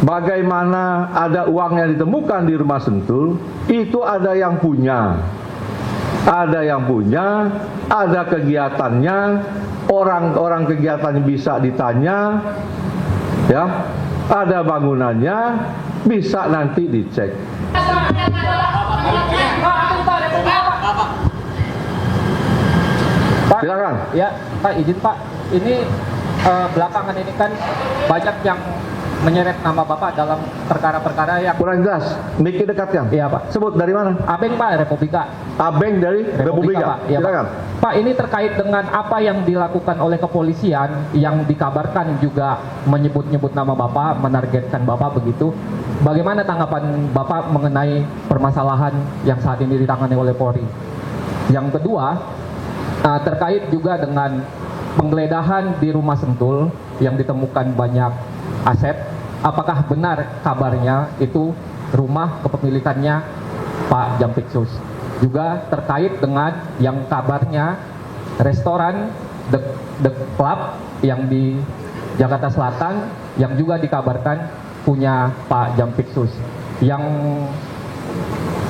bagaimana ada uang yang ditemukan di rumah Sentul, itu ada yang punya. Ada yang punya, ada kegiatannya, orang-orang kegiatannya bisa ditanya, ya, ada bangunannya, bisa nanti dicek. Pak, silakan. Ya, Pak, izin Pak. Ini belakangan ini kan banyak yang menyeret nama Bapak dalam perkara-perkara yang Kurang jelas, mikir dekat yang. Iya, Pak. Sebut dari mana? Abeng, Pak, Republika. Abeng dari Republika. Pak. Ya, Silakan. Pak, ini terkait dengan apa yang dilakukan oleh kepolisian yang dikabarkan juga menyebut-nyebut nama Bapak, menargetkan Bapak begitu. Bagaimana tanggapan Bapak mengenai permasalahan yang saat ini ditangani oleh Polri? Yang kedua, terkait juga dengan penggeledahan di rumah Sentul yang ditemukan banyak aset, apakah benar kabarnya itu rumah kepemilikannya Pak Jampitsus? Juga terkait dengan yang kabarnya restoran The Club yang di Jakarta Selatan yang juga dikabarkan punya Pak Jampitsus. Yang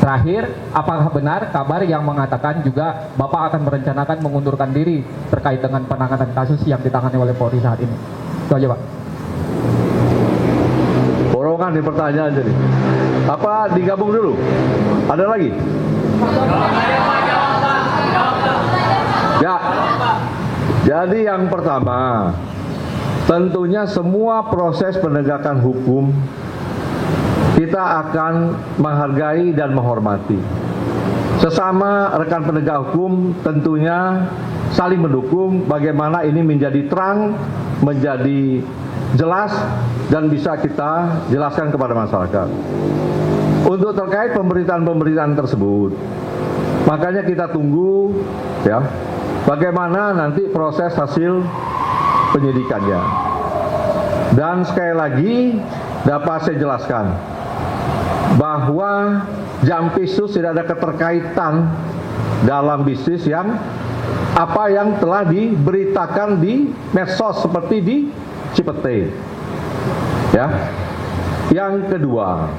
terakhir, apakah benar kabar yang mengatakan juga Bapak akan merencanakan mengundurkan diri terkait dengan penanganan kasus yang ditangani oleh Polri saat ini? Itu aja, Pak. Borongan di pertanyaan jadi. Apa digabung dulu? Ada lagi? Ya. Jadi yang pertama, tentunya semua proses penegakan hukum kita akan menghargai dan menghormati. Sesama rekan penegak hukum tentunya saling mendukung bagaimana ini menjadi terang, menjadi jelas dan bisa kita jelaskan kepada masyarakat. Untuk terkait pemberitaan-pemberitaan tersebut, makanya kita tunggu ya bagaimana nanti proses hasil penyidikannya. Dan sekali lagi dapat saya jelaskan bahwa Jampitsus tidak ada keterkaitan dalam bisnis yang apa yang telah diberitakan di medsos seperti di Cipete. Ya. Yang kedua,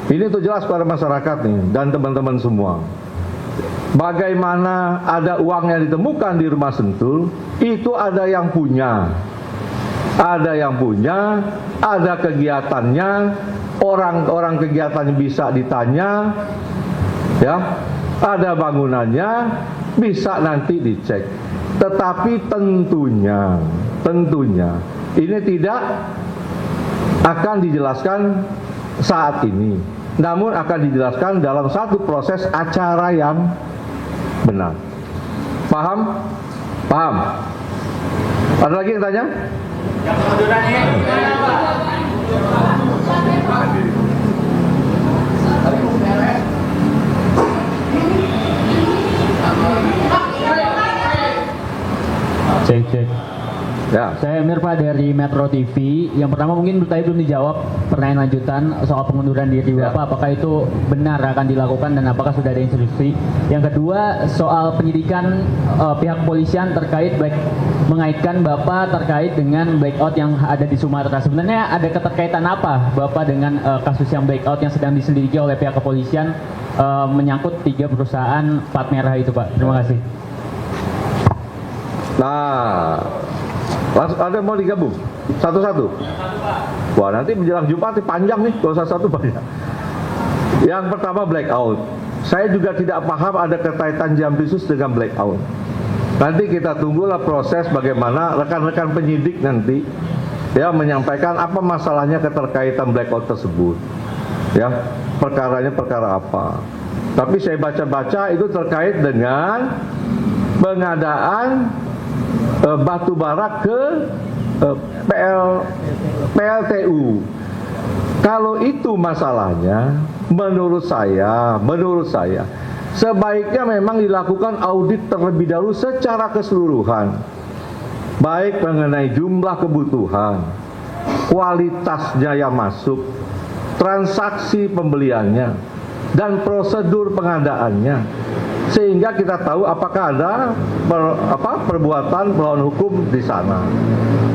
ini untuk jelas pada masyarakat nih dan teman-teman semua. Bagaimana ada uang yang ditemukan di rumah Sentul, itu ada yang punya. Ada yang punya, ada kegiatannya, orang-orang kegiatannya bisa ditanya, ya, ada bangunannya, bisa nanti dicek. Tetapi tentunya ini tidak akan dijelaskan saat ini, namun akan dijelaskan dalam satu proses acara yang benar. Paham? Paham? Ada lagi yang tanya? Cek. Ya. Saya Emir, Pak, dari Metro TV. Yang pertama mungkin tadi belum dijawab pertanyaan lanjutan soal pengunduran diri Bapak, apakah itu benar akan dilakukan dan apakah sudah ada instruksi. Yang kedua soal penyidikan pihak polisian terkait mengaitkan Bapak terkait dengan blackout yang ada di Sumatera. Sebenarnya ada keterkaitan apa Bapak dengan kasus yang blackout yang sedang diselidiki oleh pihak kepolisian menyangkut 3 perusahaan plat merah itu, Pak? Terima kasih. Nah, ada mau digabung satu-satu? Wah, nanti menjelang Jumat panjang nih, kalau satu banyak. Yang pertama blackout. Saya juga tidak paham ada kaitan Jampitsus dengan blackout. Nanti kita tunggulah proses bagaimana rekan-rekan penyidik nanti ya menyampaikan apa masalahnya keterkaitan blackout tersebut. Ya, perkaranya perkara apa. Tapi saya baca-baca itu terkait dengan pengadaan batu bara ke PLTU. Kalau itu masalahnya, menurut saya sebaiknya memang dilakukan audit terlebih dahulu secara keseluruhan, baik mengenai jumlah kebutuhan, kualitasnya yang masuk, transaksi pembeliannya, dan prosedur pengadaannya. sehingga kita tahu apakah ada perbuatan melawan hukum di sana.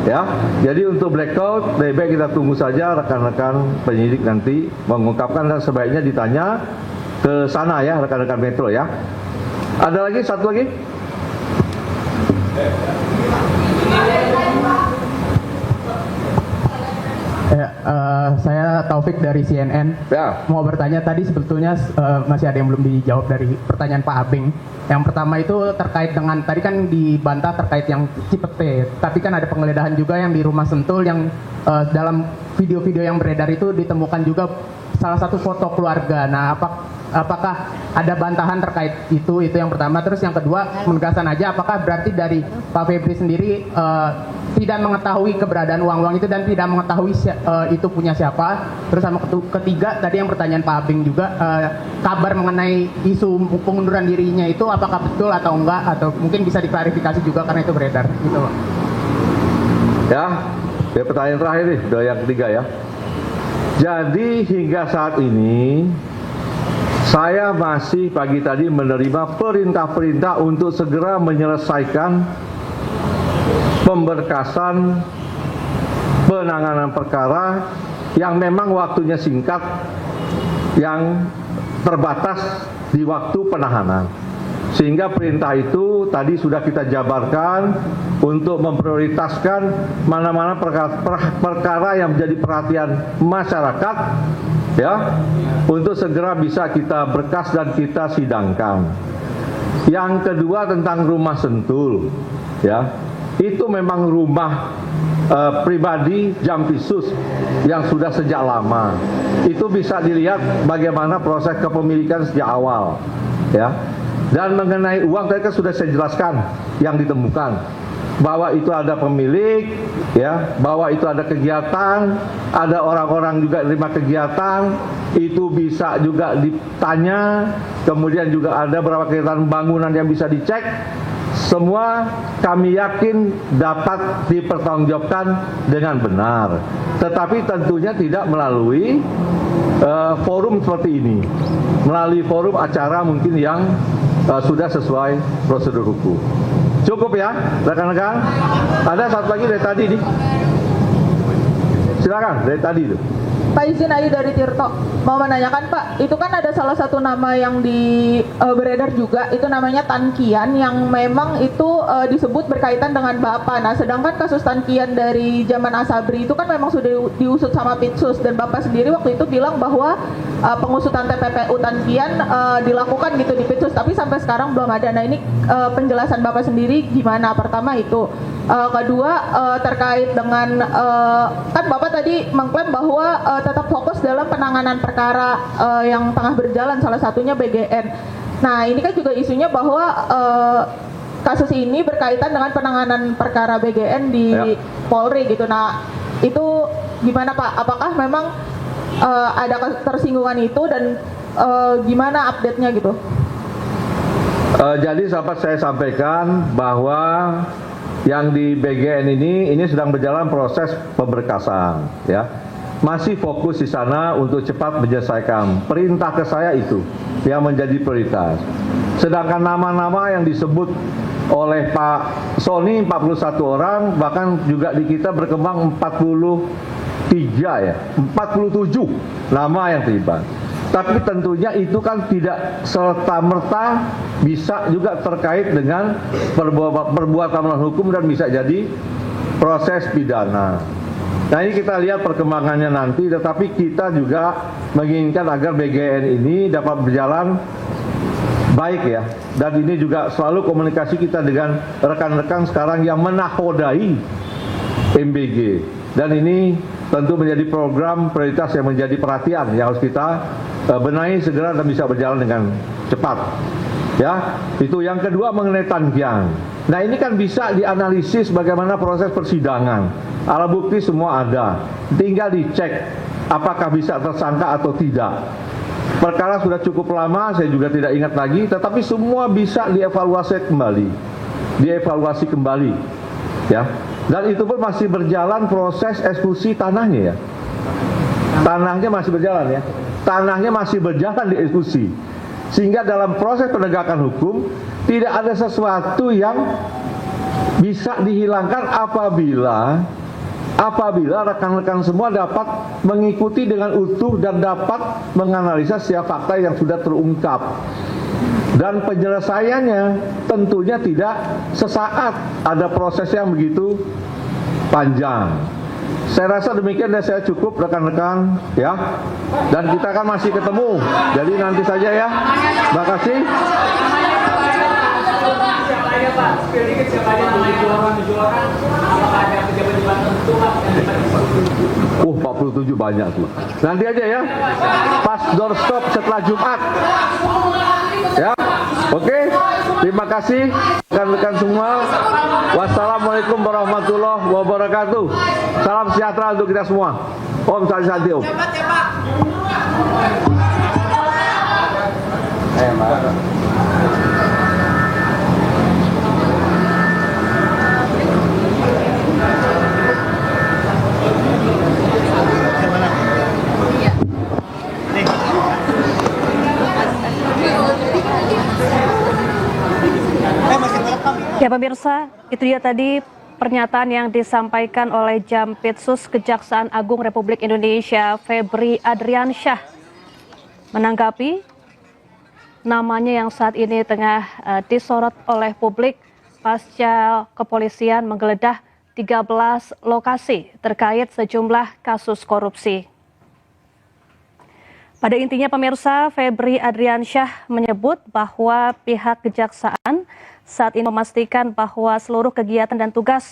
Ya, jadi untuk blackout lebih baik kita tunggu saja rekan-rekan penyidik nanti mengungkapkan, dan sebaiknya ditanya ke sana ya rekan-rekan Metro ya. Ada lagi satu lagi? Ya, saya Taufik dari CNN. Ya. Mau bertanya tadi sebetulnya masih ada yang belum dijawab dari pertanyaan Pak Abing. Yang pertama itu terkait dengan tadi kan dibantah terkait yang Cipete, tapi kan ada penggeledahan juga yang di rumah Sentul yang dalam video-video yang beredar itu ditemukan juga salah satu foto keluarga. Nah, apakah ada bantahan terkait itu yang pertama. Terus yang kedua, menegaskan aja apakah berarti dari Pak Febri sendiri tidak mengetahui keberadaan uang-uang itu dan tidak mengetahui itu punya siapa. Terus sama ketiga tadi yang pertanyaan Pak Abing juga, kabar mengenai isu pengunduran dirinya itu apakah betul atau enggak, atau mungkin bisa diklarifikasi juga karena itu beredar gitu Pak. Ya, pertanyaan terakhir nih, udah yang ketiga ya. Jadi hingga saat ini saya masih pagi tadi menerima perintah-perintah untuk segera menyelesaikan pemberkasan penanganan perkara yang memang waktunya singkat, yang terbatas di waktu penahanan. Sehingga perintah itu tadi sudah kita jabarkan untuk memprioritaskan mana-mana perkara yang menjadi perhatian masyarakat, ya, untuk segera bisa kita berkas dan kita sidangkan. Yang kedua tentang rumah Sentul, ya, itu memang rumah pribadi Jampitsus yang sudah sejak lama. Itu bisa dilihat bagaimana proses kepemilikan sejak awal, ya. Dan mengenai uang tadi kan sudah saya jelaskan yang ditemukan, bahwa itu ada pemilik, ya, bahwa itu ada kegiatan, ada orang-orang juga terima kegiatan, itu bisa juga ditanya, kemudian juga ada beberapa kegiatan bangunan yang bisa dicek. Semua kami yakin dapat dipertanggungjawabkan dengan benar, tetapi tentunya tidak melalui forum seperti ini, melalui forum acara mungkin yang sudah sesuai prosedur hukum. Cukup ya, rekan-rekan. Ada satu lagi dari tadi nih. Silakan dari tadi itu. Pak, izin Ayu dari Tirto mau menanyakan Pak, itu kan ada salah satu nama yang beredar juga, itu namanya Tan Kian, yang memang itu disebut berkaitan dengan Bapak. Nah, sedangkan kasus Tan Kian dari zaman Asabri itu kan memang sudah diusut sama Pitsus, dan Bapak sendiri waktu itu bilang bahwa pengusutan TPPU Tan Kian dilakukan gitu di Pitsus, tapi sampai sekarang belum ada. Nah, ini penjelasan Bapak sendiri gimana? Pertama itu. Kedua terkait dengan kan Bapak tadi mengklaim bahwa tetap fokus dalam penanganan perkara yang tengah berjalan, salah satunya BGN. Nah, ini kan juga isunya bahwa kasus ini berkaitan dengan penanganan perkara BGN di Polri gitu. Nah, itu gimana Pak? Apakah memang ada ketersinggungan itu, dan gimana update-nya gitu? Jadi dapat saya sampaikan bahwa yang di BGN ini sedang berjalan proses pemberkasan, ya. Masih fokus di sana untuk cepat menyelesaikan. Perintah ke saya itu yang menjadi prioritas. Sedangkan nama-nama yang disebut oleh Pak Sony 41 orang, bahkan juga di kita berkembang 43 ya, 47 nama yang terlibat. Tapi tentunya itu kan tidak serta-merta bisa juga terkait dengan perbuatan melawan hukum dan bisa jadi proses pidana. Nah, ini kita lihat perkembangannya nanti, tetapi kita juga menginginkan agar BGN ini dapat berjalan baik ya. Dan ini juga selalu komunikasi kita dengan rekan-rekan sekarang yang menakodai MBG. Dan ini tentu menjadi program prioritas yang menjadi perhatian yang harus kita benahi segera dan bisa berjalan dengan cepat. Ya, itu yang kedua mengenai Tan Kian. Nah, ini kan bisa dianalisis bagaimana proses persidangan. Alat bukti semua ada, tinggal dicek apakah bisa tersangka atau tidak. Perkara sudah cukup lama, saya juga tidak ingat lagi, tetapi semua bisa dievaluasi kembali, ya. Dan itu pun masih berjalan proses eksekusi tanahnya ya. Tanahnya masih berjalan ya. Tanahnya masih berjalan dieksekusi. Sehingga dalam proses penegakan hukum tidak ada sesuatu yang bisa dihilangkan apabila rekan-rekan semua dapat mengikuti dengan utuh dan dapat menganalisa setiap fakta yang sudah terungkap. Dan penyelesaiannya tentunya tidak sesaat, ada proses yang begitu panjang. Saya rasa demikian dan saya cukup rekan-rekan ya. Dan kita akan masih ketemu. Jadi nanti saja ya. Terima kasih. 47 banyak tuh. Nanti aja ya. Pas doorstop setelah Jumat. Ya. Oke. Terima kasih rekan-rekan semua. Wassalamualaikum warahmatullahi wabarakatuh. Salam sejahtera untuk kita semua. Om Santi Om. Ya pemirsa, itu dia tadi pernyataan yang disampaikan oleh Jampitsus Kejaksaan Agung Republik Indonesia Febri Adriansyah menanggapi namanya yang saat ini tengah disorot oleh publik pasca kepolisian menggeledah 13 lokasi terkait sejumlah kasus korupsi. Pada intinya pemirsa, Febri Adriansyah menyebut bahwa pihak kejaksaan saat ini memastikan bahwa seluruh kegiatan dan tugas